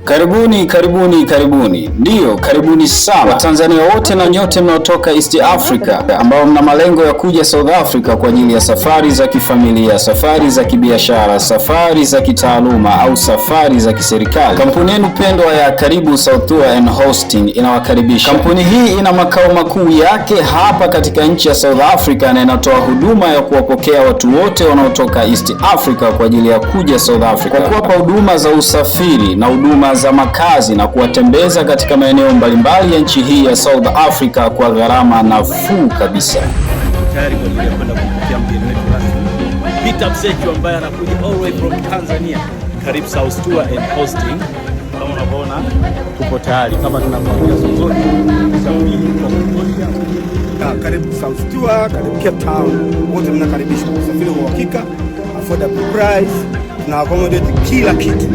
Karibuni. Ndiyo, karibuni sana Tanzania wote na nyote mnaotoka East Africa ambao mna malengo ya kuja South Africa kwa ajili ya safari za kifamilia, safari za kibiashara, safari za kitaaluma au safari za kiserikali. Kampuni yenu pendwa ya Karibu South Tour and Hosting inawakaribisha. Kampuni hii ina makao makuu yake hapa katika nchi ya South Africa na inatoa huduma ya kuwapokea watu wote wanaotoka East Africa kwa ajili ya kuja South Africa, kwa kuwapa huduma za usafiri na huduma za makazi na kuwatembeza katika maeneo mbalimbali ya nchi hii ya South Africa kwa gharama nafuu kabisa. Tayari kwa ajili ya kwenda kupokea mgeni wetu rasmi Peter Msechu ambaye anakuja all the way from Tanzania. Karibu South Tour and Hosting. Kama unavyoona tupo tayari kama tunapokuja zote kusafiri kwa kutosha. Karibu South Tour, karibu Cape Town. Wote mnakaribishwa kusafiri kwa uhakika, affordable price, na accommodate kila kitu.